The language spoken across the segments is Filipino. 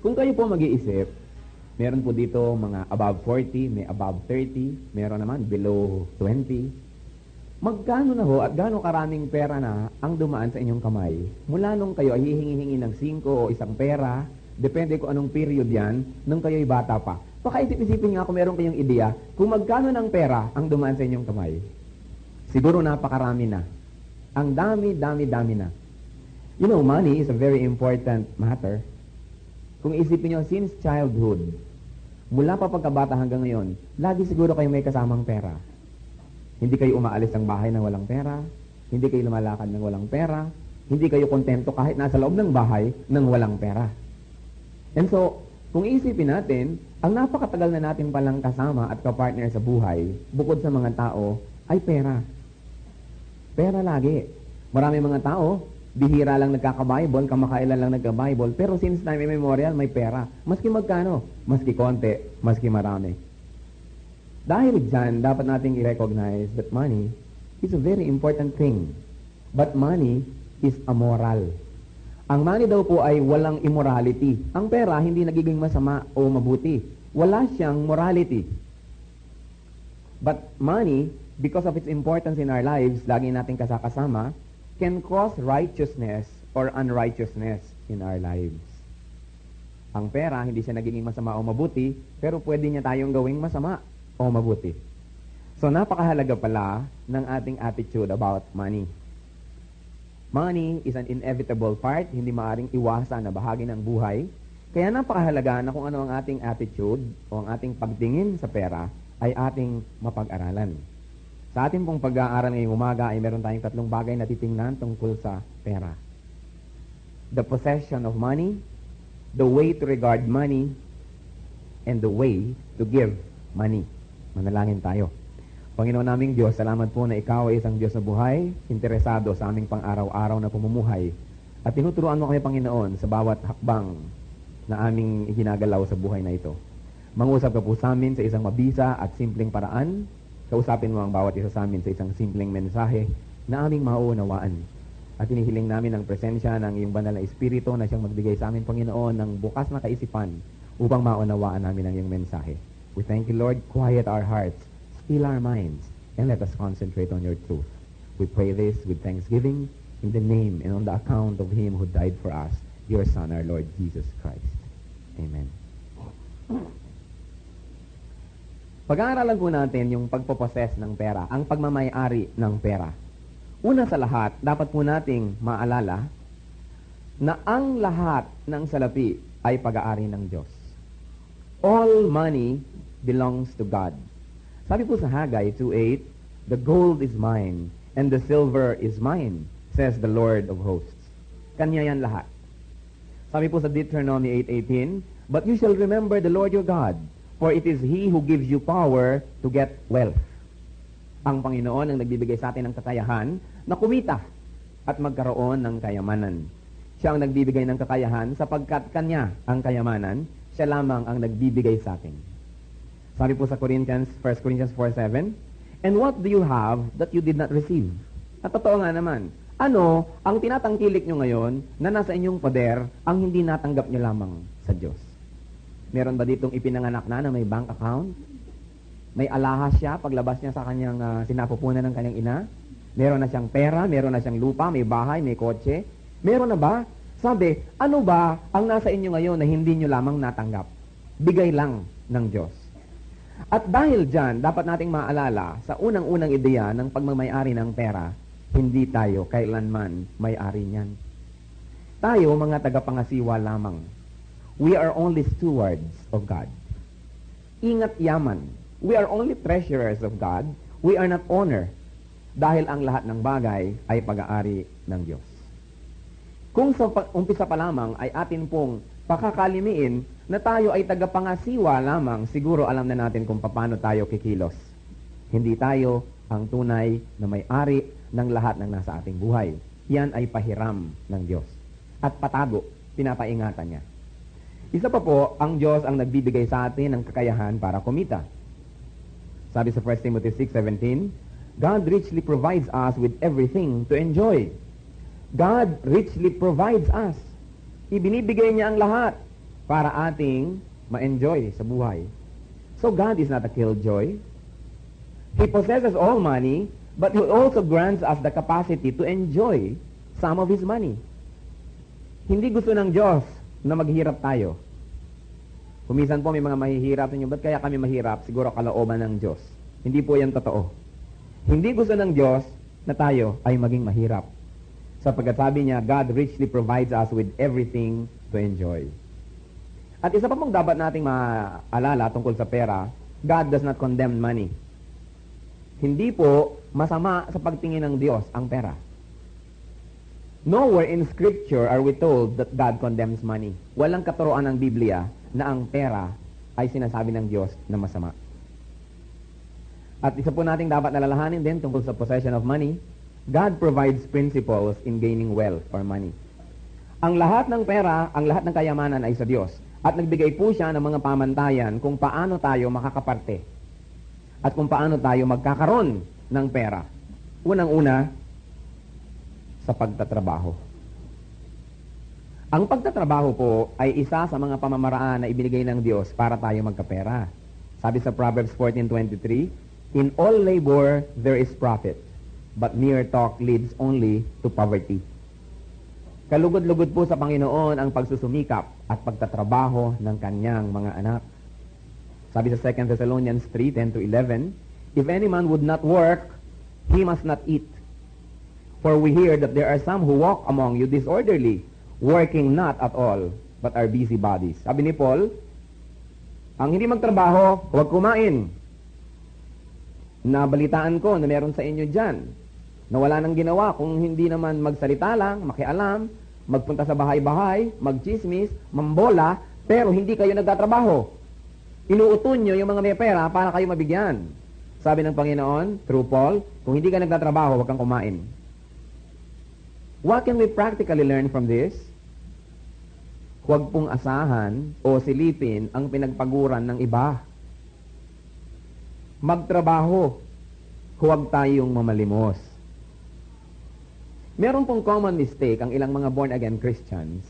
Kung kayo po mag-iisip, meron po dito mga above 40, may above 30, meron naman below 20. Magkano na ho at gaano karaming pera na ang dumaan sa inyong kamay? Mula nung kayo ay hihingi-hingi ng 5 o isang pera, depende kung anong period yan, nung kayo'y bata pa. Pakaisip-isipin nga kung meron kayong ideya kung magkano ng pera ang dumaan sa inyong kamay. Siguro napakarami na. Ang dami na. You know, money is a very important matter. Kung isipin nyo, since childhood, mula pa pagkabata hanggang ngayon, lagi siguro kayo may kasamang pera. Hindi kayo umaalis ng bahay nang walang pera, hindi kayo lumalakad nang walang pera, hindi kayo kontento kahit nasa loob ng bahay nang walang pera. And so, kung isipin natin, ang napakatagal na natin palang kasama at kapartner sa buhay, bukod sa mga tao, ay pera. Pera lagi. Marami mga tao, bihira lang nagkaka-Bible, kamakailan lang nagka-Bible, pero since time immemorial, may pera. Maski magkano, maski konti, maski marami. Dahil dyan, dapat nating i-recognize that money is a very important thing. But money is amoral. Ang money daw po ay walang immorality. Ang pera hindi nagiging masama o mabuti. Wala siyang morality. But money, because of its importance in our lives, lagi nating kasakasama, can cause righteousness or unrighteousness in our lives. Ang pera, hindi siya nagiging masama o mabuti, pero pwede niya tayong gawing masama o mabuti. So, napakahalaga pala ng ating attitude about money. Money is an inevitable part, hindi maaring iwasan na bahagi ng buhay. Kaya napakahalaga na kung ano ang ating attitude o ang ating pagtingin sa pera ay ating mapag-aralan. Sa ating pong pag-aaral ngayong umaga ay meron tayong 3 bagay na titingnan tungkol sa pera. The possession of money, the way to regard money, and the way to give money. Manalangin tayo. Panginoon naming Diyos, salamat po na Ikaw ay isang Diyos na buhay, interesado sa aming pang-araw-araw na pamumuhay. At tinuturuan mo kami, Panginoon, sa bawat hakbang na aming ginagalaw sa buhay na ito. Mangusap ka po sa amin sa isang mabisa at simpleng paraan. Kausapin mo ang bawat isa sa amin sa isang simpleng mensahe na aming mauunawaan. At hinihiling namin ang presensya ng iyong banal na Espiritu na siyang magbigay sa amin, Panginoon, ng bukas na kaisipan upang maunawaan namin ang iyong mensahe. We thank you, Lord. Quiet our hearts, still our minds, and let us concentrate on your truth. We pray this with thanksgiving in the name and on the account of Him who died for us, your Son, our Lord Jesus Christ. Amen. Pag-aaralan po natin yung pagpopossess ng pera, ang pagmamay-ari ng pera. Una sa lahat, dapat po nating maalala na ang lahat ng salapi ay pag-aari ng Diyos. All money belongs to God. Sabi po sa Haggai 2:8, the gold is mine and the silver is mine, says the Lord of hosts. Kanya yan lahat. Sabi po sa Deuteronomy 8:18, but you shall remember the Lord your God, for it is He who gives you power to get wealth. Ang Panginoon ang nagbibigay sa atin ng kakayahan na kumita at magkaroon ng kayamanan. Siya ang nagbibigay ng kakayahan sapagkat Kanya ang kayamanan, siya lamang ang nagbibigay sa atin. Sabi po sa 1 Corinthians 4:7, and what do you have that you did not receive? At totoo nga naman, ano ang tinatangkilik nyo ngayon na nasa inyong poder ang hindi natanggap nyo lamang sa Diyos? Meron ba ditong ipinanganak na may bank account? May alahas siya paglabas niya sa kanyang sinapupunan ng kanyang ina? Meron na siyang pera, meron na siyang lupa, may bahay, may kotse? Meron na ba? Sabi, ano ba ang nasa inyo ngayon na hindi nyo lamang natanggap? Bigay lang ng Diyos. At dahil dyan, dapat nating maalala sa unang-unang ideya ng pagmamayari ng pera, hindi tayo kailanman may-ari niyan. Tayo, mga tagapangasiwa lamang. We are only stewards of God. Ingat yaman. We are only treasurers of God. We are not owner. Dahil ang lahat ng bagay ay pag-aari ng Diyos. Kung sa umpisa pa lamang ay atin pong pakakalimiin na tayo ay tagapangasiwa lamang, siguro alam na natin kung paano tayo kikilos. Hindi tayo ang tunay na may-ari ng lahat ng nasa ating buhay. Yan ay pahiram ng Diyos. At patago, pinapaingatan niya. Isa pa po, ang Diyos ang nagbibigay sa atin ng kakayahan para kumita. Sabi sa 1 Timothy 6:17, God richly provides us with everything to enjoy. God richly provides us. Ibinibigay niya ang lahat para ating ma-enjoy sa buhay. So God is not a killjoy. He possesses all money, but He also grants us the capacity to enjoy some of His money. Hindi gusto ng Diyos na maghirap tayo. Kumisan po may mga mahihirap sa inyo, ba't kaya kami mahirap? Siguro kalooban ng Diyos. Hindi po yan totoo. Hindi gusto ng Diyos na tayo ay maging mahirap. Sapagkat sabi niya, God richly provides us with everything to enjoy. At isa pa pong dapat nating maalala tungkol sa pera, God does not condemn money. Hindi po masama sa pagtingin ng Diyos ang pera. Nowhere in Scripture are we told that God condemns money. Walang katuroan ng Biblia na ang pera ay sinasabi ng Diyos na masama. At isa po nating dapat nalalahanin din tungkol sa possession of money, God provides principles in gaining wealth or money. Ang lahat ng pera, ang lahat ng kayamanan ay sa Diyos. At nagbigay po siya ng mga pamantayan kung paano tayo makakaparte. At kung paano tayo magkakaroon ng pera. Unang-una, sa pagtatrabaho. Ang pagtatrabaho po ay isa sa mga pamamaraan na ibinigay ng Diyos para tayo magkapera. Sabi sa Proverbs 14:23, in all labor there is profit, but mere talk leads only to poverty. Kalugod-lugod po sa Panginoon ang pagsusumikap at pagtatrabaho ng kanyang mga anak. Sabi sa 2 Thessalonians 3:10-11, if any man would not work, he must not eat. For we hear that there are some who walk among you disorderly, working not at all, but are busybodies. Sabi ni Paul, ang hindi magtrabaho, huwag kumain. Nabalitaan ko na meron sa inyo dyan, na wala nang ginawa kung hindi naman magsalita lang, makialam, magpunta sa bahay-bahay, magchismis, mambola, pero hindi kayo nagtatrabaho. Inuuton nyo yung mga may pera para kayo mabigyan. Sabi ng Panginoon, through Paul, kung hindi ka nagtatrabaho, huwag kang kumain. What can we practically learn from this? Huwag pong asahan o silipin ang pinagpaguran ng iba. Magtrabaho, huwag tayong mamalimos. Meron pong common mistake ang ilang mga born-again Christians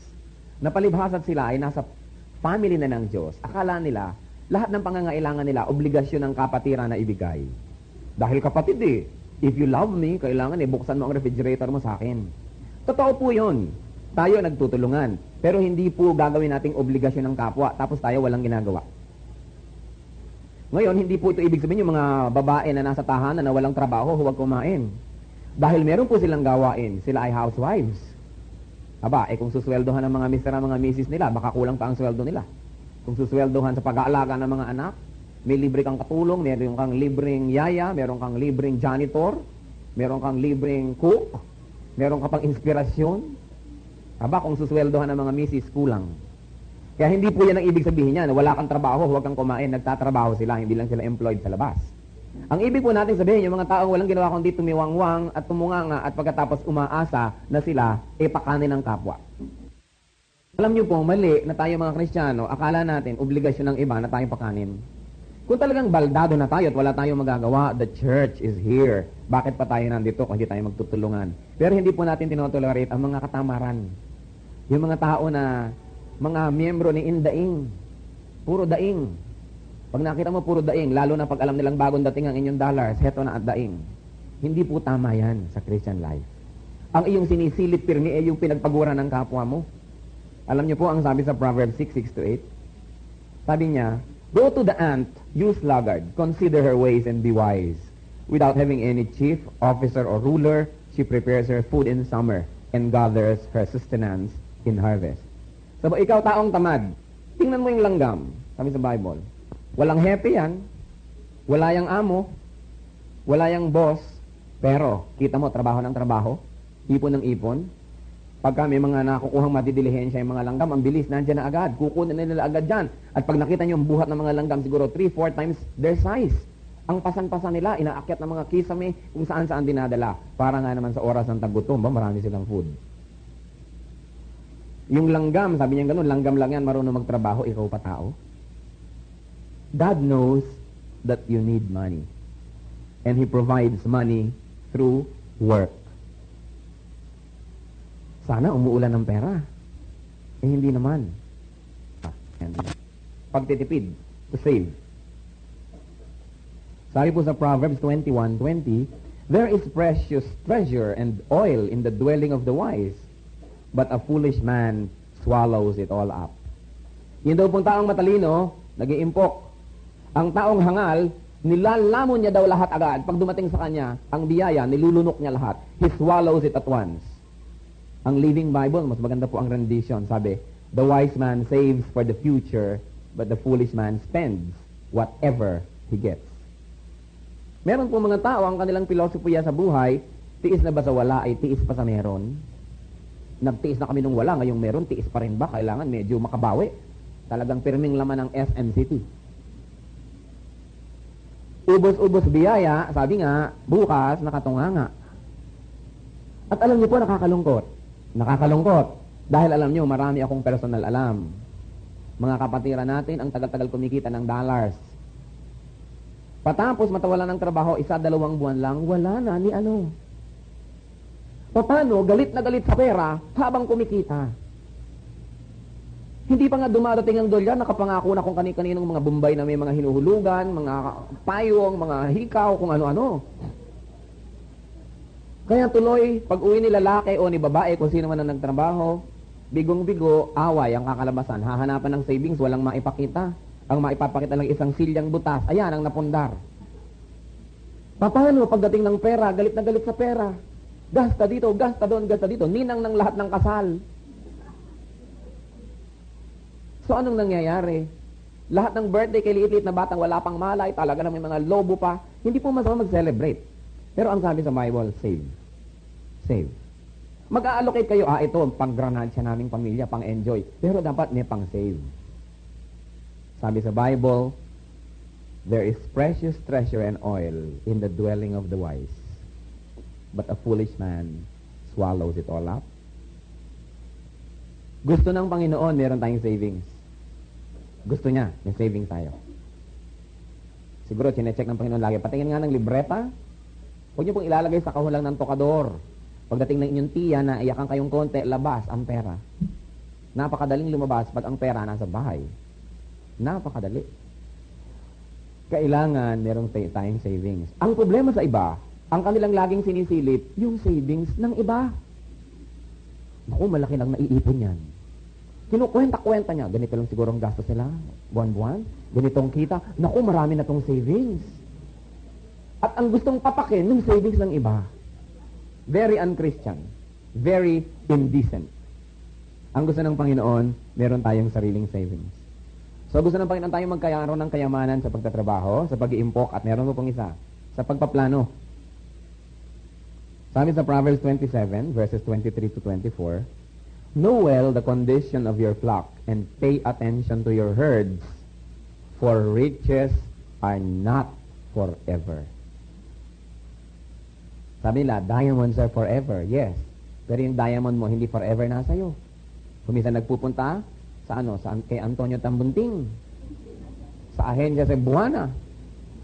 na palibhasat sila ay nasa family na ng Diyos. Akala nila, lahat ng pangangailangan nila, obligasyon ng kapatiran na ibigay. Dahil kapatid if you love me, kailangan buksan mo ang refrigerator mo sa akin. Totoo po yun. Tayo nagtutulungan. Pero hindi po gagawin nating obligasyon ng kapwa, tapos tayo walang ginagawa. Ngayon, hindi po ito ibig sabihin yung mga babae na nasa tahanan na walang trabaho, huwag kumain. Dahil meron po silang gawain, sila ay housewives. Aba, kung susweldohan ng mga mister at mga misis nila, baka kulang pa ang sweldo nila. Kung susweldohan sa pag-aalaga ng mga anak, may libre kang katulong, meron kang libreng yaya, meron kang libreng janitor, meron kang libreng cook, meron ka pang inspirasyon. Aba, kung susweldohan ng mga misis, kulang. Kaya hindi po yan ang ibig sabihin niya, na wala kang trabaho, huwag kang kumain, nagtatrabaho sila, hindi lang sila employed sa labas. Ang ibig po natin sabihin, yung mga taong walang ginawa kundi tumiwangwang at tumunganga at pagkatapos umaasa na sila, pakanin ng kapwa. Alam niyo po, mali na tayo mga Kristiyano, akala natin, obligasyon ng iba na tayo pakanin. Kung talagang baldado na tayo at wala tayong magagawa, the church is here. Bakit pa tayo nandito kung hindi tayo magtutulungan? Pero hindi po natin tinotolerate ang mga katamaran. Yung mga tao na mga miyembro ni Indaing. Puro daing. Pag nakita mo puro daing, lalo na pag alam nilang bagong dating ang inyong dollars, heto na at daing. Hindi po tama yan sa Christian life. Ang iyong sinisilip pirmi ay yung pinagpaguran ng kapwa mo. Alam niyo po ang sabi sa Proverbs 6:6-8? Sabi niya, go to the ant, you sluggard, consider her ways and be wise. Without having any chief, officer, or ruler, she prepares her food in summer and gathers her sustenance in harvest. So, ikaw taong tamad, tingnan mo yung langgam, sabi sa Bible. Walang hepe yan, wala yang amo, wala yang boss, pero kita mo, trabaho ng trabaho, ipon ng ipon. Pagka may mga nakukuhang matidilihensya yung mga langgam, ang bilis, nandiyan na agad. Kukunin na nila agad dyan. At pag nakita nyo yung buhat ng mga langgam, siguro 3-4 times their size. Ang pasan-pasan nila, inaakyat ng mga kisame kung saan-saan dinadala. Para nga naman sa oras ng tagutom, marami silang food. Yung langgam, sabi niya ganun, langgam lang yan, marunong magtrabaho, ikaw pa tao. God knows that you need money. And He provides money through work. Sana umuulan ng pera. Hindi naman. atin. Pagtitipid, to save. Sabi po sa Proverbs 21:20, there is precious treasure and oil in the dwelling of the wise, but a foolish man swallows it all up. Yun daw pong taong matalino, nag-iimpok. Ang taong hangal, nilalamon niya daw lahat agad. Pag dumating sa kanya, ang biyaya, nilulunok niya lahat. He swallows it at once. Ang Living Bible, mas maganda po ang rendition. Sabi, the wise man saves for the future, but the foolish man spends whatever he gets. Meron po mga tao, ang kanilang pilosopiya sa buhay, tiis na ba sa wala ay tiis pa sa meron? Nagtiis na kami nung wala, ngayong meron, tiis pa rin ba? Kailangan medyo makabawi. Talagang pirming laman ng SMCT. Ubos-ubos biyaya, sabi nga, bukas nakatunganga. At alam niyo po, nakakalungkot. Nakakalungkot. Dahil alam niyo, marami akong personal alam. Mga kapatiran natin, ang tagal-tagal kumikita ng dollars. Patapos matawalan ng trabaho, 1-2 buwan lang, wala na ni ano. Paano? Galit na galit sa pera habang kumikita. Hindi pa nga dumadating ang dolyar, nakapangako na kung kani-kaninong mga Bombay na may mga hinuhulugan, mga payong, mga hikaw, kung ano-ano. Kaya tuloy, pag uwi ni lalaki o ni babae, kung sino man ang nagtrabaho, bigong-bigo, away ang kakalabasan. Hahanapan ng savings, walang maipakita. Ang maipapakita lang isang silyang butas. Ayan, ang napundar. Paano pagdating ng pera, galit na galit sa pera? Gasta dito, gasta doon, gasta dito. Ninang ng lahat ng kasal. So, anong nangyayari? Lahat ng birthday kay liit-liit na batang wala pang malay, talaga na may mga lobo pa. Hindi po masama mag-celebrate. Pero ang sabi sa Bible, save. Save. Mag-a-allocate kayo, ito, pang-granansya naming pamilya, pang-enjoy. Pero dapat may pang-save. Sabi sa Bible, there is precious treasure and oil in the dwelling of the wise, but a foolish man swallows it all up. Gusto ng Panginoon, meron tayong savings. Gusto niya, may savings tayo. Siguro, chinecheck ng Panginoon lagi. Patingin nga ng libreta, huwag niyo pong ilalagay sa kahulang ng tokador. Pagdating ng inyong tiya na iyakan kayong konti, labas ang pera. Napakadaling lumabas pag ang pera nasa bahay. Napakadali. Kailangan merong tayong savings. Ang problema sa iba, ang kanilang laging sinisilip, yung savings ng iba. Naku, malaki lang naiipon yan. Kinukwenta-kwenta niya, ganito lang siguro ang gastos nila, buwan-buwan, ganitong kita, naku, marami na tong savings. At ang gustong papakin ng savings ng iba, very unchristian, very indecent. Ang gusto ng Panginoon, meron tayong sariling savings. So gusto ng Panginoon tayong magkaroon ng kayamanan sa pagtatrabaho, sa pag-iimpok, at meron mo pong isa, sa pagpaplano. Sabi sa Proverbs 27, verses 23 to 24, know well the condition of your flock, and pay attention to your herds, for riches are not forever. Sabi nila, diamonds are forever. Yes. Pero yung diamond mo, hindi forever nasa iyo. Kuminsan nagpupunta sa kay Antonio Tambunting, sa ahensya sa Buana,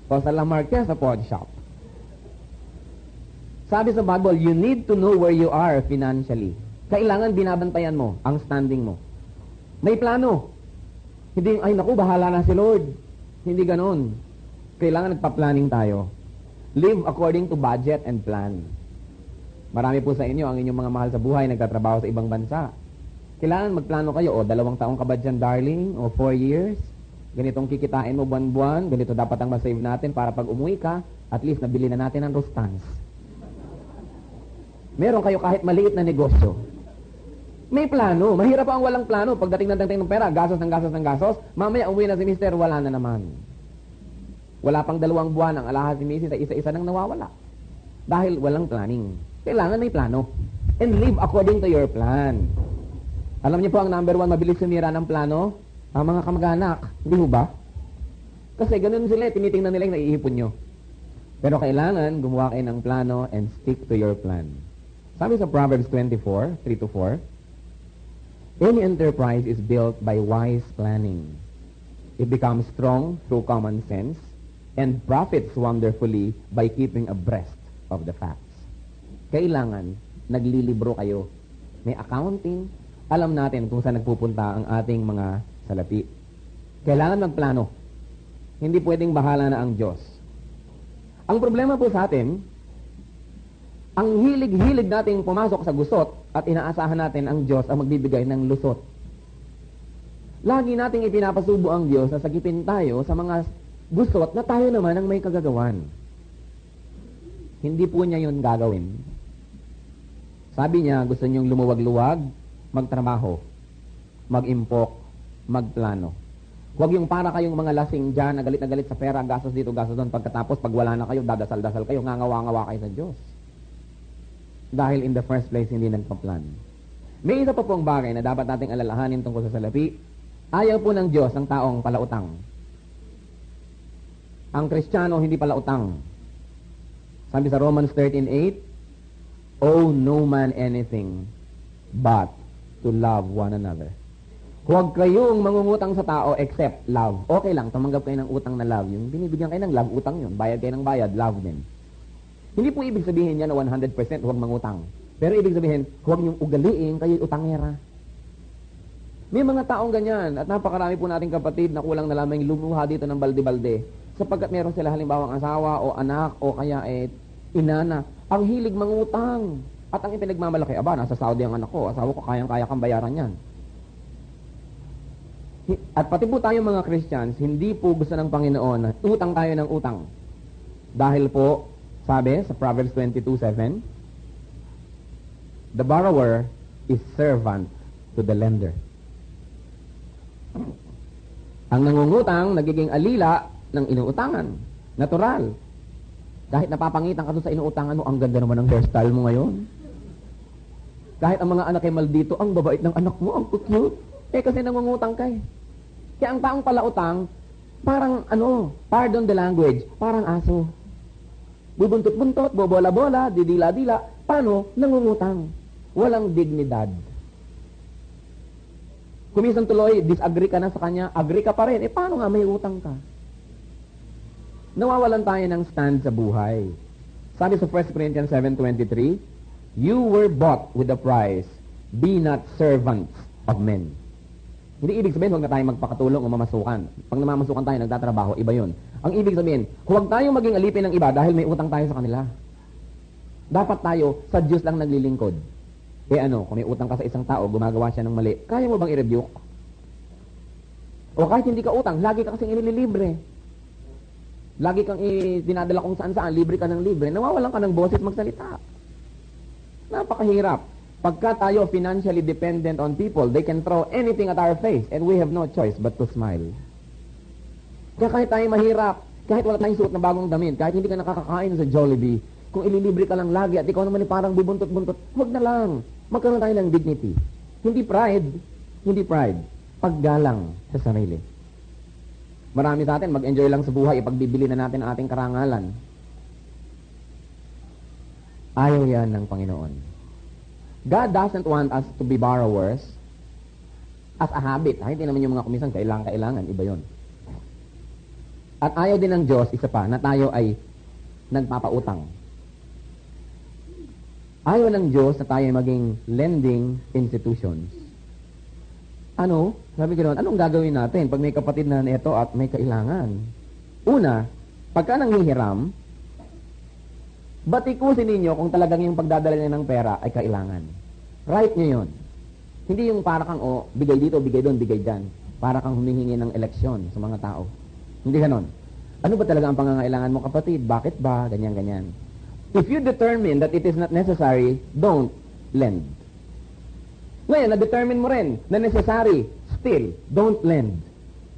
o sa La Marquez sa pawn shop. Sabi sa Bible, you need to know where you are financially. Kailangan binabantayan mo ang standing mo. May plano. Hindi, ay naku, bahala na si Lord. Hindi ganon. Kailangan nagpa-planning tayo. Live according to budget and plan. Marami po sa inyo, ang inyong mga mahal sa buhay, nagtatrabaho sa ibang bansa. Kailangan magplano kayo, 2 taong ka ba dyan, darling? O 4 years? Ganitong kikitain mo buwan-buwan, ganito dapat ang masave natin para pag umuwi ka, at least nabili na natin ang Rustans. Meron kayo kahit maliit na negosyo. May plano. Mahirap ang walang plano. Pagdating ng pera, gasos ng gasos ng gasos, mamaya umuwi na si Mister, wala na naman. Wala pang 2 buwan ang alahas si Mrs. ay isa-isa nang nawawala. Dahil walang planning. Kailangan may plano. And live according to your plan. Alam niyo po ang number 1 mabilis sumira ng plano? Ang mga kamag-anak. Hindi ho ba? Kasi ganun sila, tinitingnan nila yung naiipon nyo. Pero kailangan gumawa kayo ng plano and stick to your plan. Sabi sa Proverbs 24, 3-4, any enterprise is built by wise planning. It becomes strong through common sense and profits wonderfully by keeping abreast of the facts. Kailangan naglilibro kayo. May accounting. Alam natin kung saan nagpupunta ang ating mga salapi. Kailangan magplano. Hindi pwedeng bahala na ang Diyos. Ang problema po sa atin, ang hilig-hilig nating pumasok sa gusot at inaasahan natin ang Diyos ang magbibigay ng lusot. Lagi nating ipinapasubo ang Diyos na sagipin tayo sa mga gusot na tayo naman ang may kagagawan. Hindi po niya yun gagawin. Sabi niya, gusto niyong lumuwag-luwag, magtrabaho, mag-impok, magplano. Huwag yung para kayong mga lasing dyan, na galit sa pera, gastos dito, gastos doon. Pagkatapos, pag wala na kayo, dadasal-dasal kayo, ngangawa-ngawa kayo sa Diyos. Dahil in the first place, hindi nagpa-plan. May isa pa pong bagay na dapat nating alalahanin tungkol sa salapi. Ayaw po ng Diyos ang taong palautang. Ang Kristiyano hindi palautang. Sabi sa Romans 13:8, owe no man anything but to love one another. Huwag kayong mangungutang sa tao except love. Okay lang, tumanggap kayo ng utang na love. Yung binibigyan kayo ng love, utang yun. Bayad kayo ng bayad, love din. Hindi po ibig sabihin yan na 100% huwag mangutang. Pero ibig sabihin, huwag niyong ugaliin kayo utangera. May mga taong ganyan at napakarami po nating kapatid na kulang na lamang lumuha dito ng balde-balde sapagkat meron sila halimbawang asawa o anak o kaya inana. Ang hilig mangutang at ang ipinagmamalaki, aba, nasa Saudi ang anak ko, asawa ko, kayang-kaya kang bayaran yan. At pati po tayong mga Christians, hindi po gusto ng Panginoon na utang tayo ng utang. Dahil po, sabi sa Proverbs 22:7, the borrower is servant to the lender. Ang nangungutang, nagiging alila ng inuutangan. Natural. Kahit napapangitan ka doon sa inuutangan mo, ang ganda naman ng hairstyle mo ngayon. Kahit ang mga anak ay maldito, ang babait ng anak mo, ang cute. Kasi nangungutang ka eh. Kaya ang taong palautang, parang pardon the language, parang aso. Bubuntot-buntot, bobola-bola, didila-dila. Paano? Nangungutang. Walang dignidad. Kumisan tuloy, disagree ka na sa kanya, agree ka pa rin. Paano nga may utang ka? Nawawalan tayo ng stand sa buhay. Sabi sa 1 Corinthians 7:23, you were bought with a price. Be not servants of men. Hindi ibig sabihin, huwag na tayo magpakatulong o mamasukan. Pag namamasukan tayo, nagtatrabaho, iba yun. Ang ibig sabihin, huwag tayong maging alipin ng iba dahil may utang tayo sa kanila. Dapat tayo sa Diyos lang naglilingkod. Kung may utang ka sa isang tao, gumagawa siya ng mali, kaya mo bang i-rebuke? O kahit hindi ka utang, lagi ka kasing inililibre. Lagi kang dinadala kung saan-saan, libre ka ng libre, nawawalan ka ng boses magsalita. Napakahirap. Pagka tayo financially dependent on people, they can throw anything at our face and we have no choice but to smile. Kaya kahit tayo mahirap, kahit wala tayong suot na bagong damit, kahit hindi ka nakakakain sa Jollibee, kung ililibre ka lang lagi at ikaw naman parang bubuntot-buntot, huwag na lang. Magkaroon tayo ng dignity. Hindi pride. Hindi pride. Paggalang sa sarili. Marami sa atin, mag-enjoy lang sa buhay, ipagbibili na natin ang ating karangalan. Ayaw yan ng Panginoon. God doesn't want us to be borrowers as a habit. Hindi naman yung mga kumisan, kailangan, iba yon. At ayaw din ng Diyos, isa pa, na tayo ay nagpapautang. Ayaw ng Diyos na tayo maging lending institutions. Sabi ko naman, anong gagawin natin pag may kapatid na ito at may kailangan? Una, pagka nanghihiram, batikusin ninyo kung talagang yung pagdadala niya ng pera ay kailangan. Right nyo yun. Hindi yung para kang, bigay dito, bigay doon, bigay dyan. Para kang humihingi ng eleksyon sa mga tao. Hindi ganon. Ano ba talaga ang pangangailangan mo, kapatid? Bakit ba? Ganyan. If you determine that it is not necessary, don't lend. Ngayon, na-determine mo rin na necessary, still, don't lend.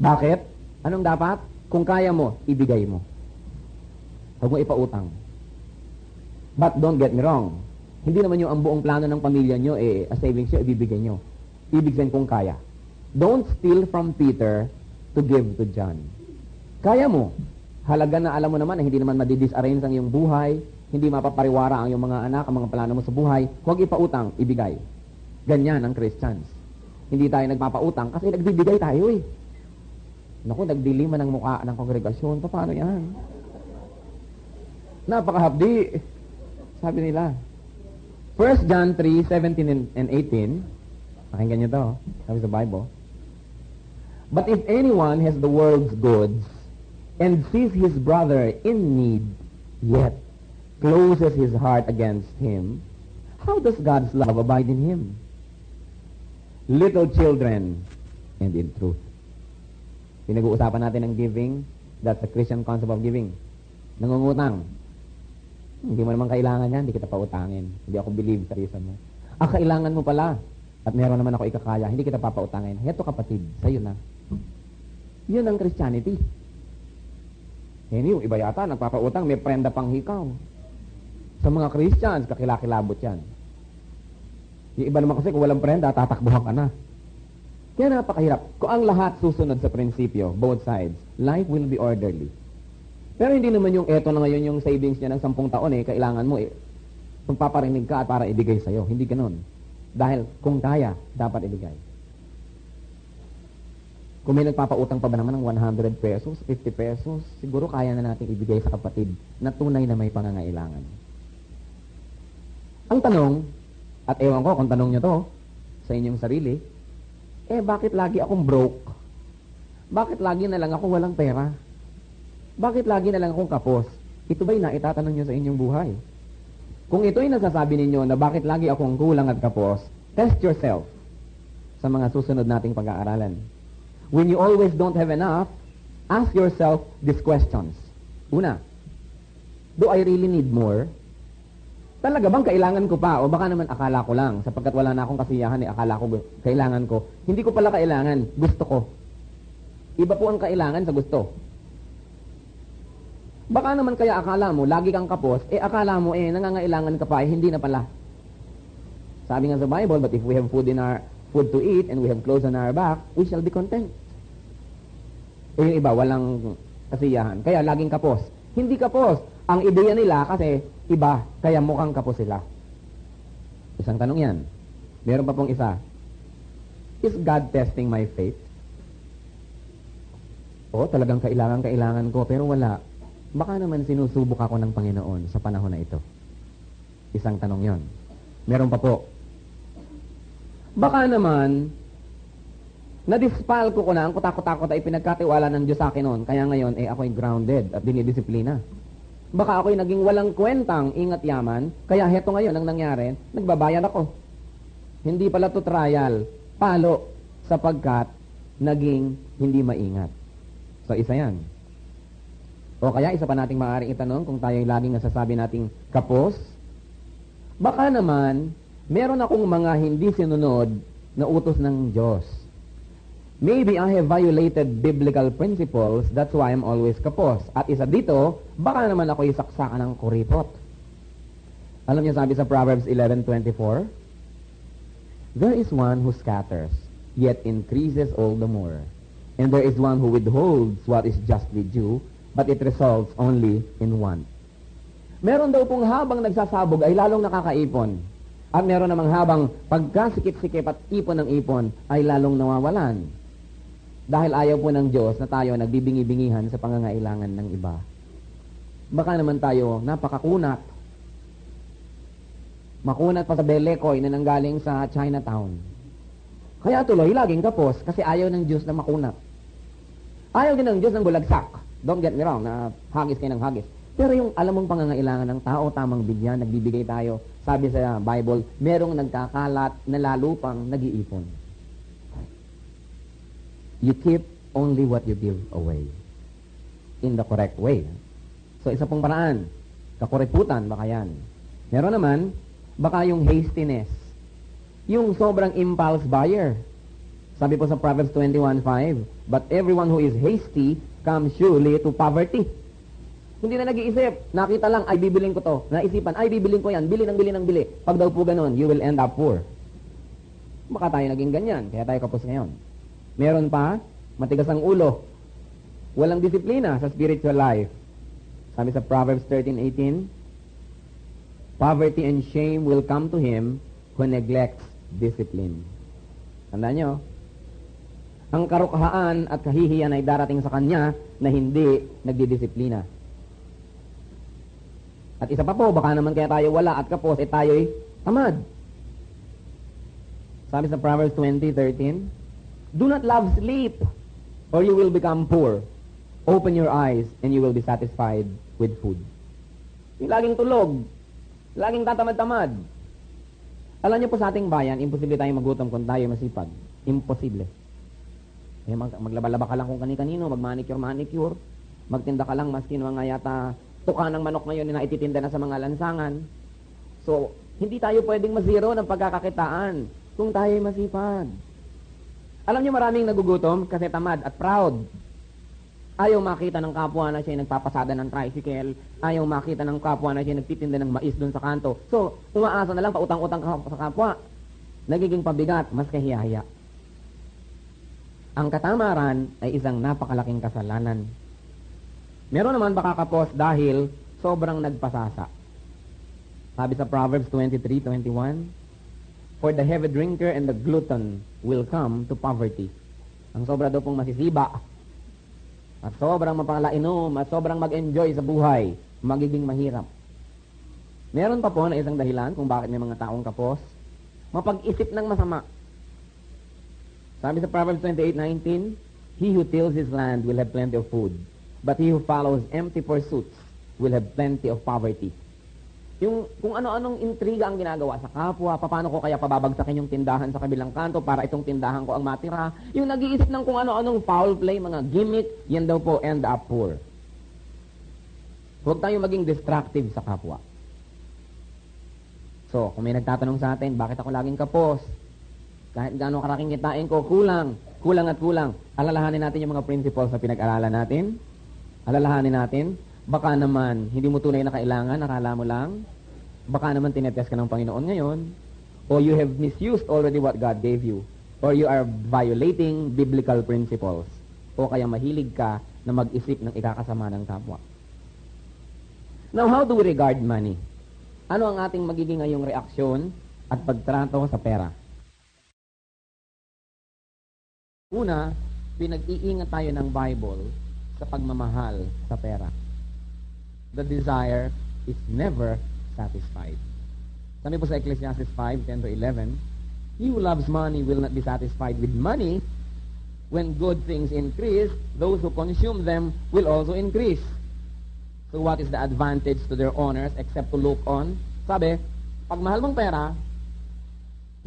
Bakit? Anong dapat? Kung kaya mo, ibigay mo. Huwag mo ipautang. But don't get me wrong. Hindi naman yung ang buong plano ng pamilya nyo, a savings nyo, ibibigay nyo. Ibig sabihin kung kaya. Don't steal from Peter to give to John. Kaya mo. Halaga na alam mo naman na hindi naman madidisarrange ang iyong buhay, hindi mapapariwara ang iyong mga anak, ang mga plano mo sa buhay, huwag ipautang, ibigay. Ganyan ang Christians. Hindi tayo nagpapautang kasi nagbibigay tayo eh. Naku, nagdilima ng mukha ng kongregasyon. Paano yan? Napakahapdi. Sabi nila. 1 John 3:17 and 18. Pakinggan nyo to. Sabi sa Bible. But if anyone has the world's goods and sees his brother in need, yet closes his heart against him, how does God's love abide in him? Little children, and in truth. Pinag-uusapan natin ng giving. That's the Christian concept of giving. Nangungutang. Hindi mo naman kailangan yan, hindi kita pautangin. Hindi ako believe sa reason mo. Kailangan mo pala. At meron naman ako ikakaya, hindi kita papautangin. Heto kapatid, sa'yo na. Yun ang Christianity. Yung iba yata, nagpapautang, may prenda pang hikaw. Sa mga Christians, kakilakilabot yan. Yung iba naman kasi kung walang prenda, tatakbuhan ka na. Kaya napakahirap. Kung ang lahat susunod sa prinsipyo, both sides, life will be orderly. Pero hindi naman yung eto na ngayon yung savings niya ng 10 taon kailangan mo magpaparinig ka at para ibigay sa'yo. Hindi ganun. Dahil kung kaya, dapat ibigay. Kung may nagpapautang pa ba naman ng 100 pesos, 50 pesos, siguro kaya na natin ibigay sa kapatid na tunay na may pangangailangan. Ang tanong, at ewan ko kung tanong nyo to sa inyong sarili, bakit lagi akong broke? Bakit lagi na lang ako walang pera? Bakit lagi na lang akong kapos? Ito ba'y naitatanong nyo sa inyong buhay? Kung ito'y nasasabi ninyo na bakit lagi akong kulang at kapos, test yourself sa mga susunod nating pag-aaralan. When you always don't have enough, ask yourself these questions. Una, do I really need more? Talaga bang kailangan ko pa? O baka naman akala ko lang, sapagkat wala na akong kasiyahan, akala ko kailangan ko. Hindi ko pala kailangan, gusto ko. Iba po ang kailangan sa gusto. Baka naman kaya akala mo, lagi kang kapos, akala mo nangangailangan ka pa, hindi na pala. Sabi nga sa Bible, but if we have food to eat and we have clothes on our back, we shall be content. Yung iba, walang kasiyahan. Kaya laging kapos. Hindi kapos. Ang ideya nila kasi iba, kaya mukhang kapos sila. Isang tanong yan. Meron pa pong isa. Is God testing my faith? Talagang kailangan ko, pero wala. Baka naman sinusubok ako ng Panginoon sa panahon na ito. Isang tanong yon. Meron pa po. Baka naman, na-dispal ko na, ang kutakot-takot ay pinagkatiwala ng Diyos sa akin noon. Kaya ngayon, ako'y grounded at dinidisiplina. Baka ako'y naging walang kwentang ingat yaman, kaya heto ngayon ang nangyari, nagbabayad ako. Hindi pala to trial, palo, sapagkat naging hindi maingat. So, isa yan. O kaya, isa pa nating maaaring itanong kung tayo'y laging nasasabi nating kapos. Baka naman, meron akong mga hindi sinunod na utos ng Diyos. Maybe I have violated biblical principles, that's why I'm always kapos. At isa dito, baka naman ako'y saksakan ng kuripot. Alam niyo sabi sa Proverbs 11:24, there is one who scatters, yet increases all the more. And there is one who withholds what is justly due, but it results only in want. Meron daw pong habang nagsasabog ay lalong nakakaipon. At meron namang habang pagkasikip-sikip at ipon ng ipon ay lalong nawawalan. Dahil ayaw po ng Diyos na tayo nagbibingi-bingihan sa pangangailangan ng iba. Baka naman tayo napakakunat. Makunat pa sa Belecoy na nanggaling sa Chinatown. Kaya tuloy, laging kapos kasi ayaw ng Diyos na makunat. Ayaw din ng Diyos ng bulagsak. Don't get me wrong, na hagis kayo ng hagis. Pero yung alam mong pangangailangan ng tao, tamang bigyan, nagbibigay tayo. Sabi sa Bible, merong nagkakalat na lalo pang nag-iipon. You keep only what you give away. In the correct way. So, isa pong paraan. Kakuriputan, baka yan. Meron naman, baka yung hastiness. Yung sobrang impulse buyer. Sabi po sa Proverbs 21:5, but everyone who is hasty comes surely to poverty. Hindi na nag-iisip. Nakita lang, ay bibiling ko to. Naisipan, ay bibiling ko yan. Bili ng bili ng bili. Pag daw po ganun, you will end up poor. Baka tayo naging ganyan. Kaya tayo kapos ngayon. Meron pa, matigas ang ulo. Walang disiplina sa spiritual life. Sabi sa Proverbs 13:18, poverty and shame will come to him who neglects discipline. Tandaan nyo, ang karukhaan at kahihiyan ay darating sa kanya na hindi nagdidisiplina. At isa pa po, baka naman kaya tayo wala at kapos, tayo'y tamad. Sabi sa Proverbs 20:13, do not love sleep, or you will become poor. Open your eyes and you will be satisfied with food. Yung laging tulog, laging tatamad-tamad. Alam niyo po sa ating bayan, imposible tayong magutom kung tayo masipag. Imposible. Eh, maglaba-laba ka lang kung kani-kanino, mag-manicure, magtinda ka lang maski mga yata tuka ng manok ngayon na ititinda na sa mga lansangan. So, hindi tayo pwedeng mazero ng pagkakakitaan kung tayo masipag. Alam niyo maraming nagugutom kasi tamad at proud. Ayaw makita ng kapwa na siya nagpapasada ng tricycle. Ayaw makita ng kapwa na siya nagtitinda ng mais doon sa kanto. So, umaasa na lang pautang-utang sa kapwa. Nagiging pabigat, mas kahihiya. Ang katamaran ay isang napakalaking kasalanan. Meron naman pakakapos dahil sobrang nagpasasa. Sabi sa Proverbs 23:21, "For the heavy drinker and the glutton will come to poverty." Ang sobra daw pong masisiba, at sobrang mapalainom, at sobrang mag-enjoy sa buhay, magiging mahirap. Meron pa po na isang dahilan kung bakit may mga taong kapos, mapag-isip ng masama. Sabi sa Proverbs 28:19, "He who tills his land will have plenty of food, but he who follows empty pursuits will have plenty of poverty." Yung kung ano-anong intriga ang ginagawa sa kapwa, paano ko kaya pababagsakin yung tindahan sa kabilang kanto para itong tindahan ko ang matira, yung nag-iisip ng kung ano-anong foul play, mga gimmick, yan daw po end up poor. Huwag tayong maging destructive sa kapwa. So, kung may nagtatanong sa atin, bakit ako laging kapos? Kahit gaano karaking kitain ko, kulang at kulang. Alalahanin natin yung mga principles na pinag-aralan natin. Alalahanin natin. Baka naman, hindi mo tunay na kailangan, nakala mo lang. Baka naman tinetest ka ng Panginoon ngayon. Or you have misused already what God gave you. Or you are violating biblical principles. O kaya mahilig ka na mag-isip ng ikakasama ng kapwa. Now, how do we regard money? Ano ang ating magiging ngayong reaksyon at pagtrato sa pera? Una, pinag-iingat tayo ng Bible sa pagmamahal sa pera. The desire is never satisfied. Sabi po sa Ecclesiastes 5:10-11, "He who loves money will not be satisfied with money. When good things increase, those who consume them will also increase. So what is the advantage to their owners except to look on?" Sabi, pag mahal mong pera,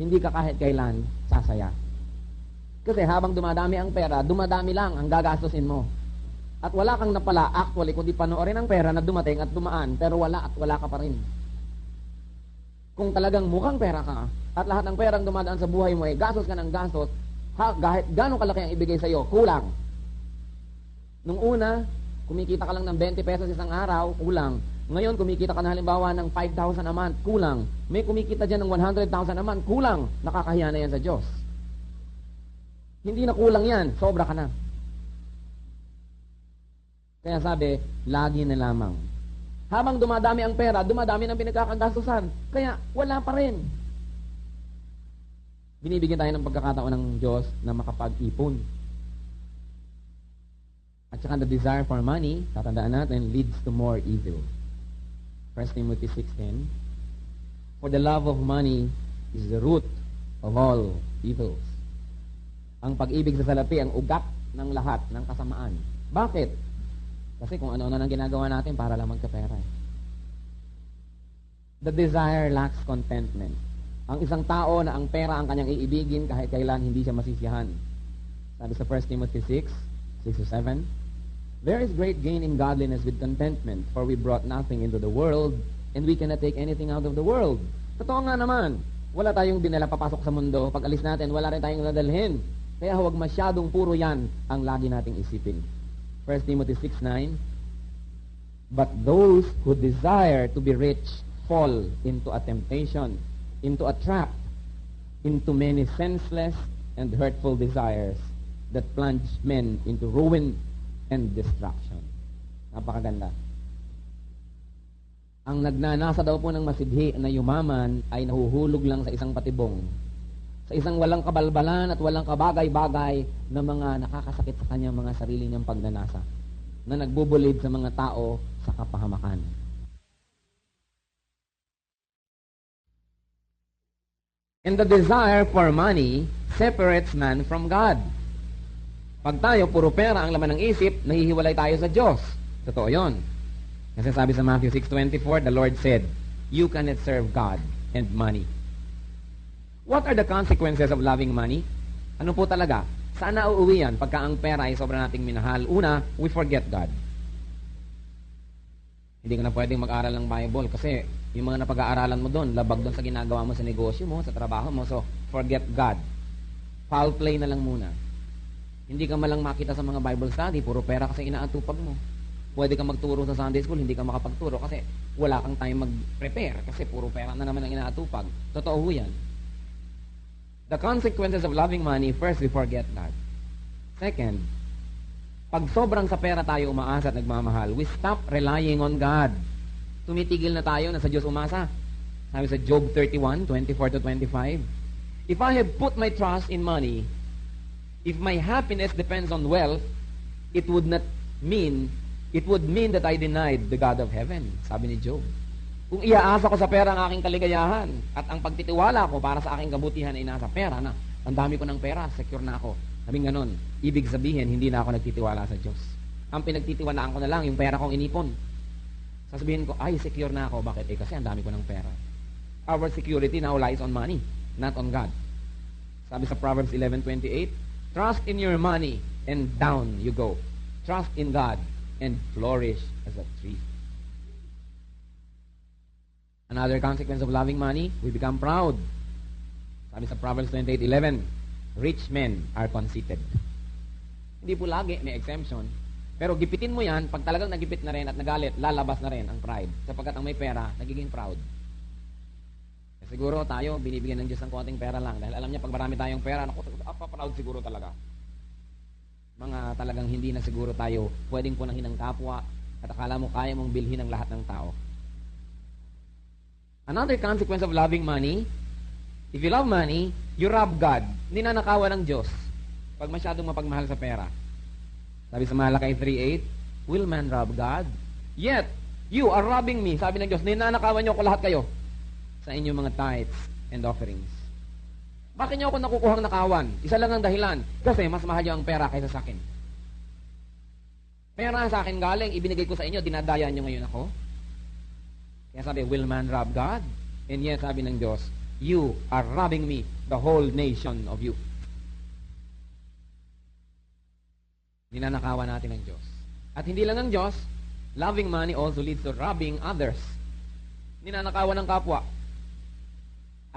hindi ka kahit kailan sasaya. Kasi habang dumadami ang pera, dumadami lang ang gagastusin mo. At wala kang napala actually kundi panoorin ang pera na dumating at dumaan, pero wala ka pa rin. Kung talagang mukhang pera ka, at lahat ng perang dumadaan sa buhay mo ay gastos ka ng gastos, kahit gano'ng kalaki ang ibigay sa iyo, kulang. Nung una, kumikita ka lang ng 20 pesos isang araw, kulang. Ngayon, kumikita ka na halimbawa ng 5,000 a month, kulang. May kumikita dyan ng 100,000 a month, kulang. Nakakahiya na yan sa Diyos. Hindi na kulang yan, sobra ka na. Kaya sabi, lagi na lamang. Habang dumadami ang pera, dumadami ng pinagkakagastusan. Kaya wala pa rin. Binibigyan tayo ng pagkakataon ng Diyos na makapag-ipon. At saka the desire for money, tatandaan natin, leads to more evil. 1 Timothy 6:10, "For the love of money is the root of all evils." Ang pag-ibig sa salapi ang ugat ng lahat ng kasamaan. Bakit? Kasi kung ano-ano nang ginagawa natin para lang magkapera. The desire lacks contentment. Ang isang tao na ang pera ang kanyang iibigin kahit kailan hindi siya masisiyahan. Sabi sa 1 Timothy 6:6-7, "There is great gain in godliness with contentment, for we brought nothing into the world, and we cannot take anything out of the world." Totoo nga naman, wala tayong dinala papasok sa mundo. Pag alis natin, wala rin tayong nadalhin. Kaya huwag masyadong puro yan ang lagi nating isipin. 1 Timothy 6:9, "But those who desire to be rich fall into a temptation, into a trap, into many senseless and hurtful desires that plunge men into ruin and destruction." Napakaganda. Ang nagnanasa daw po ng masidhi na yumaman ay nahuhulog lang sa isang patibong. Sa isang walang kabalbalan at walang kabagay-bagay na mga nakakasakit sa kanyang mga sarili niyang pagnanasa na nagbubulid sa mga tao sa kapahamakan. And the desire for money separates man from God. Pag tayo, puro pera ang laman ng isip, nahihiwalay tayo sa Diyos. Totoo yun. Kasi sabi sa Matthew 6:24, the Lord said, you cannot serve God and money. What are the consequences of loving money? Ano po talaga? Saan na uuwi yan pagka ang pera ay sobrang nating minahal? Una, we forget God. Hindi ka na pwedeng mag-aral ng Bible kasi yung mga napag-aaralan mo doon, labag doon sa ginagawa mo sa negosyo mo, sa trabaho mo. So, forget God. Foul play na lang muna. Hindi ka malang makita sa mga Bible study, puro pera kasi inaatupag mo. Pwede ka magturo sa Sunday school, hindi ka makapagturo kasi wala kang time mag-prepare kasi puro pera na naman ang inaatupag. Totoo ho yan. The consequences of loving money, first, we forget God. Second, pag sobrang sa pera tayo umaasa at nagmamahal, we stop relying on God. Tumitigil na tayo na sa Diyos umasa. Sabi sa Job 31:24-25, if I have put my trust in money, if my happiness depends on wealth, it would mean that I denied the God of heaven. Sabi ni Job. Kung iaasa ko sa pera ang aking kaligayahan at ang pagtitiwala ko para sa aking kabutihan ay nasa pera na, ang dami ko ng pera, secure na ako. Sabing ganon, ibig sabihin, hindi na ako nagtitiwala sa Diyos. Ang pinagtitiwalaan ko na lang, yung pera kong inipon. Sasabihin ko, ay, secure na ako. Bakit? Kasi ang dami ko ng pera. Our security now lies on money, not on God. Sabi sa Proverbs 11:28, trust in your money and down you go. Trust in God and flourish as a tree. Another consequence of loving money, we become proud. Sabi sa Proverbs 28:11, rich men are conceited. Hindi po lagi, may exemption. Pero gipitin mo yan, pag talagang nagipit na rin at nagalit, lalabas na rin ang pride. Sapagkat ang may pera, nagiging proud. Siguro tayo, binibigyan ng Diyos ng konting pera lang. Dahil alam niya, pag marami tayong pera, proud siguro talaga. Mga talagang hindi na siguro tayo pwedeng punahin ng kapwa at akala mo kaya mong bilhin ang lahat ng tao. Another consequence of loving money, if you love money, you rob God. Ninanakawan ng Diyos pag masyadong mapagmahal sa pera. Sabi sa Malakay 3:8, will man rob God? Yet, you are robbing me. Sabi ng Diyos, ninanakawan niyo ako lahat kayo sa inyong mga tithes and offerings. Bakit niyo ako nakukuhang nakawan? Isa lang ang dahilan. Kasi mas mahal niyo ang pera kaysa sa akin. Pera sa akin galing, ibinigay ko sa inyo, dinadaya niyo ngayon ako. Kaya sabi, will man rob God? And yet, sabi ng Diyos, you are robbing me, the whole nation of you. Ninanakawan natin ang Diyos. At hindi lang ang Diyos, loving money also leads to robbing others. Ninanakawan ng kapwa.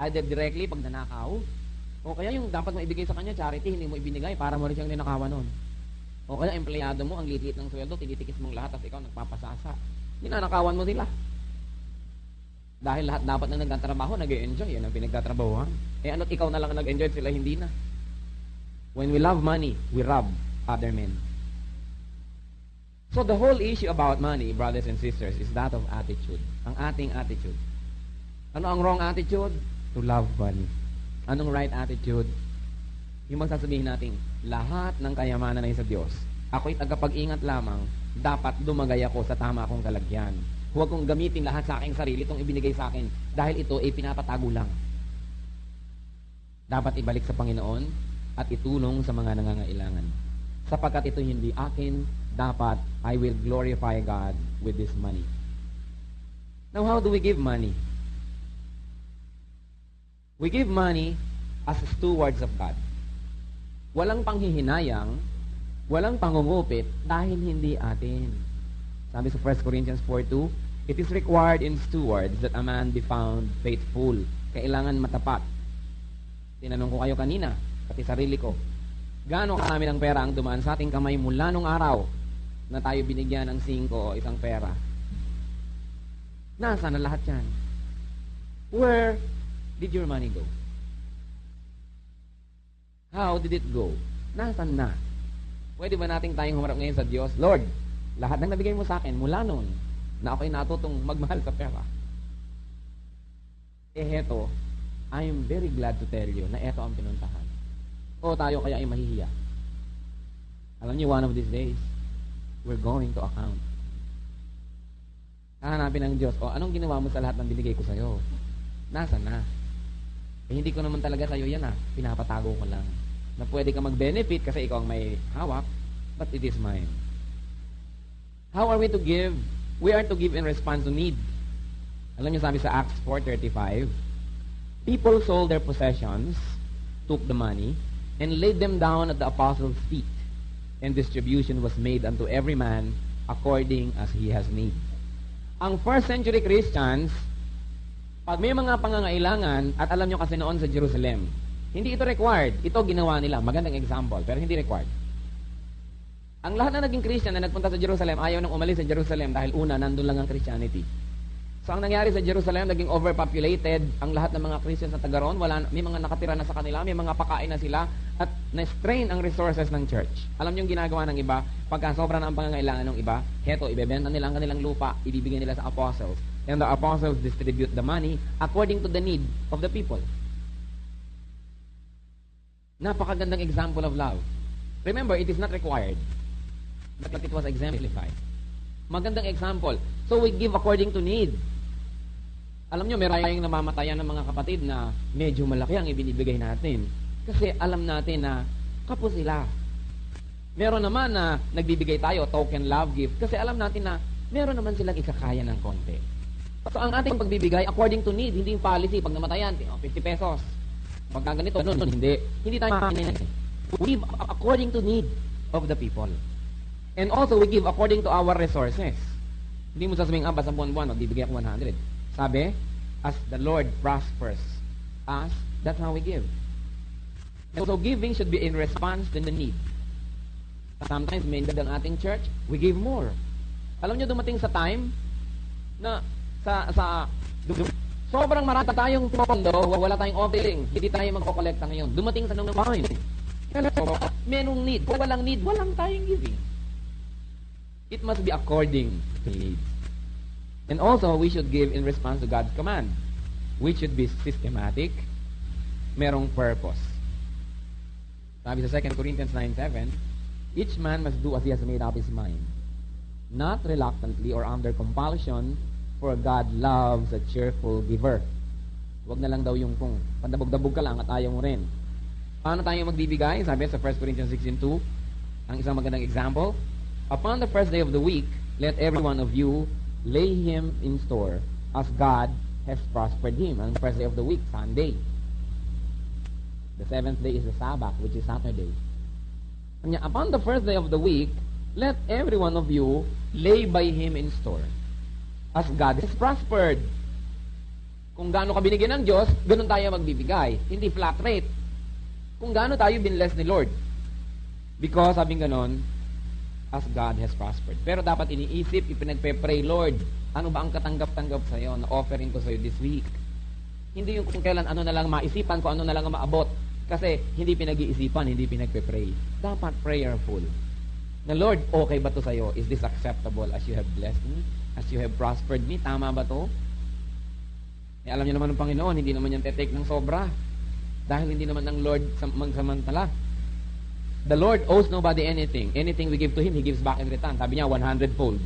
Either directly pag nanakaw, o kaya yung dapat mo ibigay sa kanya, charity, hindi mo ibinigay para mo rin siyang ninakawan nun. O kaya empleyado mo, ang liit ng sweldo, tinitikis mong lahat, at ikaw nagpapasasa. Ninanakawan mo sila. Dahil lahat dapat na nagtatrabaho, nag-e-enjoy, yan ang pinagtatrabahuhan. Ano't ikaw na lang nag-enjoy, sila hindi na. When we love money, we rob other men. So the whole issue about money, brothers and sisters, is that of attitude. Ang ating attitude. Ano ang wrong attitude? To love money. Anong right attitude? Yung magsasabihin natin, lahat ng kayamanan ay sa Diyos. Ako'y tagapag-ingat lamang, dapat dumagay ako sa tama kong kalagyan. Huwag kong gamitin lahat sa aking sarili itong ibinigay sa akin dahil ito ay pinapatago lang. Dapat ibalik sa Panginoon at itulong sa mga nangangailangan. Sapagkat ito hindi akin, dapat I will glorify God with this money. Now, how do we give money? We give money as stewards of God. Walang panghihinayang, walang pangungupit dahil hindi atin. Sabi sa 1 Corinthians 4:2, it is required in stewards that a man be found faithful. Kailangan matapat. Tinanong ko kayo kanina, pati sarili ko, gaano karami ng pera ang dumaan sa ating kamay mula nung araw na tayo binigyan ng 5 o isang pera? Nasaan na lahat yan? Where did your money go? How did it go? Nasaan na? Pwede ba nating tayong humarap ngayon sa Diyos? Lord, lahat ng nabigay mo sa akin mula noon na ako'y natutong magmahal sa pera. Heto, I am very glad to tell you na eto ang pinuntahan. O tayo kaya ay mahihiya. Alam niyo, one of these days, we're going to account. Hahanapin ng Diyos, anong ginawa mo sa lahat ng binigay ko sa'yo? Nasaan na? Hindi ko naman talaga sa'yo yan pinapatago ko lang. na pwede ka mag-benefit kasi ikaw ang may hawak, but it is mine. How are we to give? We are to give in response to need. Alam niyo, sabi sa Acts 4:35, people sold their possessions, took the money, and laid them down at the apostles' feet, and distribution was made unto every man according as he has need. Ang first century Christians, pag may mga pangangailangan, at alam nyo kasi noon sa Jerusalem, hindi ito required. Ito ginawa nila. Magandang example, pero hindi required. Ang lahat na naging Christian na nagpunta sa Jerusalem, ayaw nang umalis sa Jerusalem dahil una, nandun lang ang Christianity. So ang nangyari sa Jerusalem, naging overpopulated. Ang lahat ng mga Christians na taga roon, may mga nakatira na sa kanila, may mga pakain na sila, at na-strain ang resources ng church. Alam niyo yung ginagawa ng iba, pagka sobra na ang pangangailangan ng iba, heto, ibebenta nila ang kanilang lupa, ibibigay nila sa apostles. And the apostles distribute the money according to the need of the people. Napakagandang example of love. Remember, it is not required, but it was exemplified. Magandang example. So we give according to need. Alam nyo, meron tayong namamatayan ng mga kapatid na medyo malaki ang ibinibigay natin. Kasi alam natin na kapos sila. Meron naman na nagbibigay tayo, token love gift, kasi alam natin na meron naman silang ikakaya ng konti. So ang ating pagbibigay, according to need, hindi yung policy, pag namatayan, 50 pesos. Pagka ganito, hindi. Hindi tayo makakainin. We give according to need of the people. And also, we give according to our resources. Hindi mo sasabihin, basta buwan-buwan, magbibigay ako 100. Sabi, as the Lord prospers us, that's how we give. And so, giving should be in response to the need. Sometimes, may need ang ating church, we give more. Alam nyo, dumating sa time na sobrang marami tayong pondo, wala tayong offering, hindi tayo magkokolekta ngayon. Dumating sa nung point. Merong need. Kung walang need, walang tayong giving. It must be according to needs. And also, we should give in response to God's command. We should be systematic, merong purpose. Sabi sa 2 Corinthians 9:7, each man must do as he has made up his mind, not reluctantly or under compulsion, for God loves a cheerful giver. Huwag na lang daw yung kung pandabog-dabog ka lang at ayaw mo rin. Paano tayo magbibigay? Sabi sa 1 Corinthians 16:2, ang isang magandang example, upon the first day of the week, let every one of you lay him in store as God has prospered him. Ang first day of the week, Sunday. The seventh day is the Sabbath, which is Saturday. Upon the first day of the week, let every one of you lay by him in store as God has prospered. Kung gaano ka binigyan ng Diyos, ganun tayo magbibigay. Hindi flat rate. Kung gaano tayo binless ni Lord. Because, sabing ganon, as God has prospered. Pero dapat iniisip, ipinagpe-pray, Lord, ano ba ang katanggap-tanggap sa'yo na offering ko sa'yo this week? Hindi yung kung kailan ano na lang maisipan ko, ano na lang maabot. Kasi hindi pinag-iisipan, hindi pinagpe-pray. Dapat prayerful. Na Lord, okay ba to sa'yo? Is this acceptable as you have blessed me? As you have prospered me? Tama ba to? Alam niyo naman ng Panginoon, hindi naman yan te-take ng sobra. Dahil hindi naman ng Lord magsamantala. The Lord owes nobody anything. Anything we give to Him, He gives back in return. Sabi niya, 100-fold.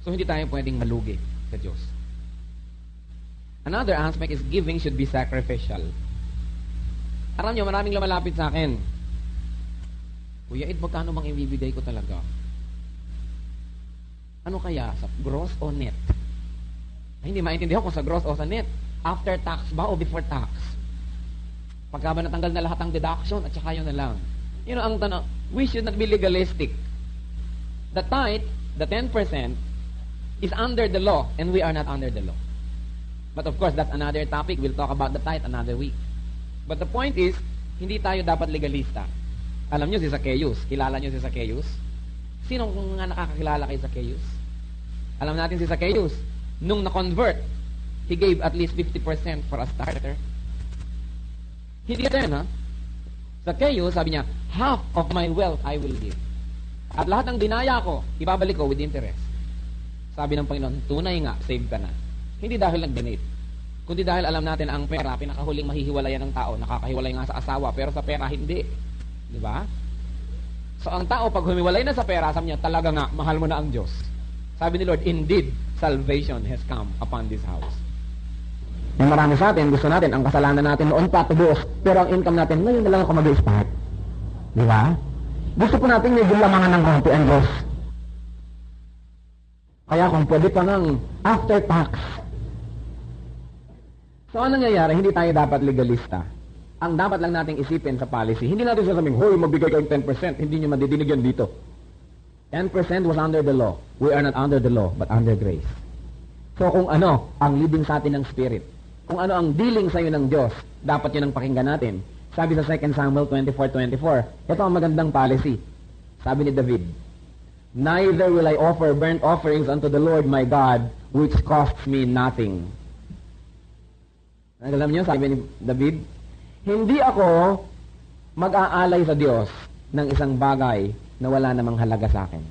So, hindi tayo pwedeng malugi sa Diyos. Another aspect is giving should be sacrificial. Alam niyo, maraming lumalapit sa akin. Kuya Ed, magkano bang ibibigay ko talaga? Ano kaya? Sa gross o net? Ay, hindi maintindihan kung sa gross o sa net. After tax ba o before tax? Pagka ba natanggal na lahat ng deduction at saka yun na lang. You know, ang tanong, we should not be legalistic. The tithe, the 10%, is under the law and we are not under the law. But of course, that's another topic. We'll talk about the tithe another week. But the point is, hindi tayo dapat legalista. Alam niyo si Zacchaeus. Kilala niyo si Zacchaeus? Sino nga nakakakilala kay Zacchaeus? Alam natin si Zacchaeus. Nung na-convert, he gave at least 50% for a starter. Hindi din, ha? Zacchaeus, sabi niya, half of my wealth I will give. At lahat ng dinaya ko, ibabalik ko with interest. Sabi ng Panginoon, tunay nga, save ka na. Hindi dahil nag-donate. Kundi dahil alam natin ang pera, pinakahuling mahihiwalayan ng tao, nakakahiwalay nga sa asawa, pero sa pera, hindi. Di ba? So, ang tao, pag humiwalay na sa pera, sabi niya, talaga nga, mahal mo na ang Diyos. Sabi ni Lord, indeed, salvation has come upon this house. May marami sa atin, gusto natin, ang kasalanan natin noon pa tubos, pero ang income natin, ngayon na lang ako mag-start. Di ba? Gusto po natin medyo lamangan ng konti ang Diyos. Kaya kung pwede pa ng after tax. So, ano nangyayari? Hindi tayo dapat legalista. Ang dapat lang nating isipin sa policy, hindi natin sasabing, hoy, magbigay kayong 10%, hindi nyo madidinig yan dito. 10% was under the law. We are not under the law, but under grace. So, kung ano ang leading sa atin ng Spirit, kung ano ang dealing sa'yo ng Diyos, dapat yun ang pakinggan natin. Sabi sa 2 Samuel 24:24, ito ang magandang policy. Sabi ni David, neither will I offer burnt offerings unto the Lord my God, which costs me nothing. Alam niyo, sabi ni David, hindi ako mag-aalay sa Diyos ng isang bagay na wala namang halaga sa akin.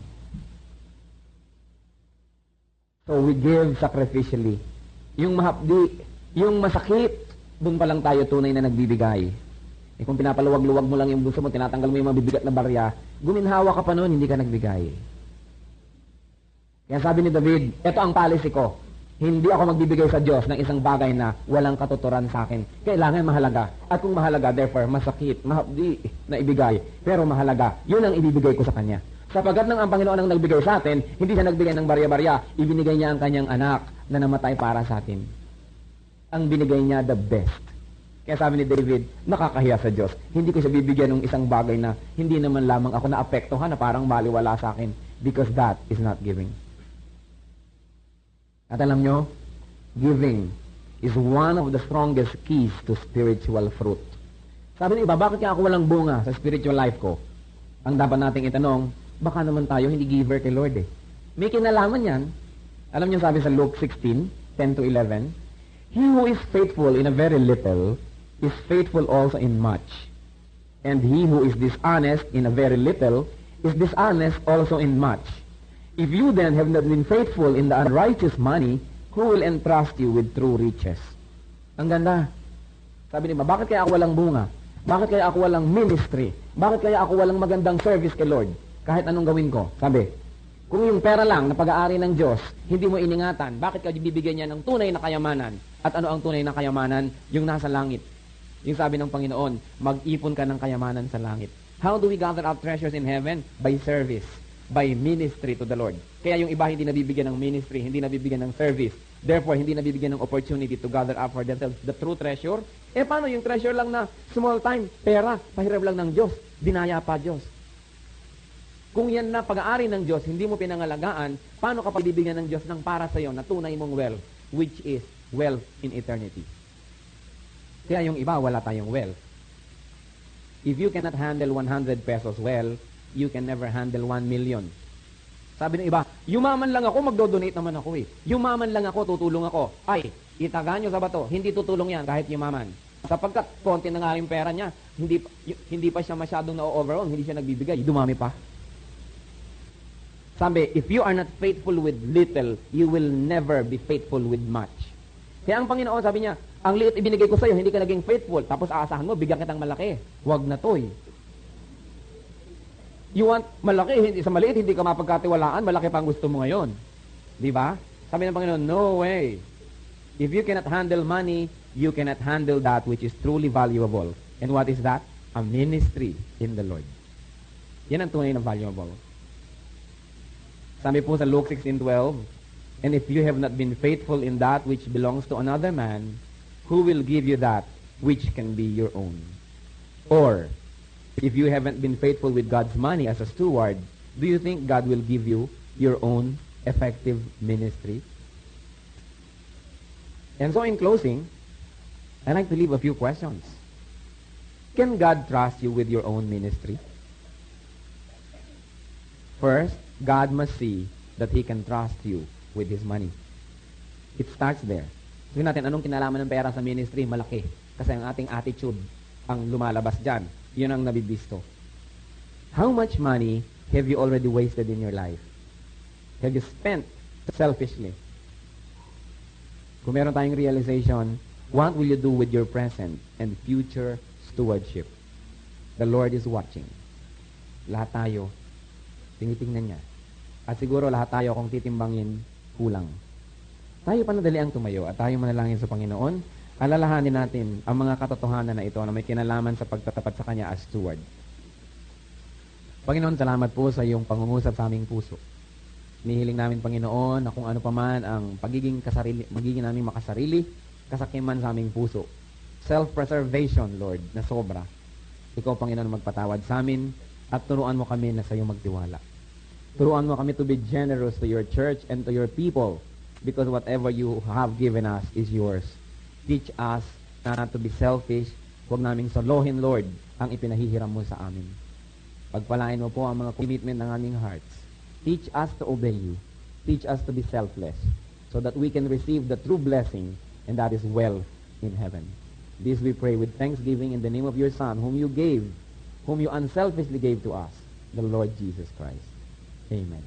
So we give sacrificially. Yung mahapdi, yung masakit, doon pa lang tayo tunay na nagbibigay. Eh kung pinapaluwag-luwag mo lang yung bulsa mo, tinatanggal mo yung mabibigat na barya, guminhawa ka pa noon, hindi ka nagbigay. Kaya sabi ni David, ito ang policy ko. Hindi ako magbibigay sa Diyos ng isang bagay na walang katuturan sa akin. Kailangan mahalaga. At kung mahalaga, therefore, masakit, mahapdi na ibigay. Pero mahalaga, yun ang ibibigay ko sa Kanya. Sapagat nang ang Panginoon ang nagbigay sa atin, hindi siya nagbigay ng barya-barya, ibinigay niya ang Kanyang anak na namatay para sa atin. Ang binigay niya, the best. Kaya sabi ni David, nakakahiya sa Diyos. Hindi ko siya bibigyan ng isang bagay na hindi naman lamang ako naapektuhan na parang baliwala sa akin. Because that is not giving. At alam nyo, giving is one of the strongest keys to spiritual fruit. Sabi ng iba, bakit kaya ako walang bunga sa spiritual life ko? Ang dapat nating itanong, baka naman tayo hindi giver kay Lord eh. May kinalaman yan. Alam nyo sabi sa Luke 16:10-11, he who is faithful in a very little is faithful also in much. And he who is dishonest in a very little is dishonest also in much. If you then have not been faithful in the unrighteous money, who will entrust you with true riches? Ang ganda. Sabi niya, bakit kaya ako walang bunga? Bakit kaya ako walang ministry? Bakit kaya ako walang magandang service kay Lord? Kahit anong gawin ko. Sabi, kung yung pera lang na pag-aari ng Diyos, hindi mo iningatan, bakit ka bibigyan niya ng tunay na kayamanan? At ano ang tunay na kayamanan? Yung nasa langit. Yung sabi ng Panginoon, mag-ipon ka ng kayamanan sa langit. How do we gather up treasures in heaven? By service. By ministry to the Lord. Kaya yung iba hindi nabibigyan ng ministry, hindi nabibigyan ng service. Therefore, hindi nabibigyan ng opportunity to gather up for themselves the true treasure. Eh, paano yung treasure lang na small time, pera, pahiram lang ng Diyos, dinaya pa Diyos? Kung yan na pag-aari ng Diyos, hindi mo pinangalagaan, paano ka bibigyan ng Diyos ng para sa iyo na tunay mong wealth, which is wealth in eternity? Kaya yung iba, wala tayong wealth. If you cannot handle 100 pesos well, you can never handle 1 million. Sabi ng iba, yumaman lang ako, magdo-donate naman ako eh. Yumaman lang ako, tutulong ako. Ay, itaga nyo sa bato, hindi tutulong yan kahit yumaman. Sapagkat konti na nga rin pera niya, hindi pa siya masyadong na-overall, hindi siya nagbibigay, dumami pa. Sabi, if you are not faithful with little, you will never be faithful with much. Kaya ang Panginoon, sabi niya, ang liit ibinigay ko sa iyo, hindi ka naging faithful, tapos aasahan mo, bigyan kitang malaki. Huwag na to eh. You want malaki, hindi, sa maliit hindi ka mapagkatiwalaan, malaki pa ang gusto mo ngayon. Di ba? Sabi ng Panginoon, no way. If you cannot handle money, you cannot handle that which is truly valuable. And what is that? A ministry in the Lord. Yan ang tunay na valuable. Sabi po sa Luke 16:12, and if you have not been faithful in that which belongs to another man, who will give you that which can be your own? Or, if you haven't been faithful with God's money as a steward, do you think God will give you your own effective ministry? And so in closing, I'd like to leave a few questions. Can God trust you with your own ministry? First, God must see that He can trust you with His money. It starts there. Sabihin natin, anong kinalaman ng pera sa ministry? Malaki. Kasi ang ating attitude ang lumalabas dyan. Yun ang nabibisto. How much money have you already wasted in your life? Have you spent selfishly? Kung meron tayong realization, what will you do with your present and future stewardship? The Lord is watching. Lahat tayo, tinitingnan niya. At siguro lahat tayo kung titimbangin, kulang. Tayo panadali ang tumayo at tayo manalangin sa Panginoon Alalahanin natin ang mga katotohanan na ito na may kinalaman sa pagtatapat sa Kanya as steward. Panginoon, salamat po sa iyong pangungusap sa aming puso. Nihiling namin, Panginoon, na kung ano paman ang magiging namin makasarili, kasakiman sa aming puso. Self-preservation, Lord, na sobra. Ikaw, Panginoon, magpatawad sa amin at turuan mo kami na sa iyo magtiwala. Turuan mo kami to be generous to your church and to your people because whatever you have given us is yours. Teach us not to be selfish. Huwag naming solohin, Lord, ang ipinahihiram mo sa amin. Pagpalain mo po ang mga commitment ng aming hearts. Teach us to obey you. Teach us to be selfless so that we can receive the true blessing, and that is wealth in heaven. This we pray with thanksgiving in the name of your Son, whom you unselfishly gave to us, the Lord Jesus Christ. Amen.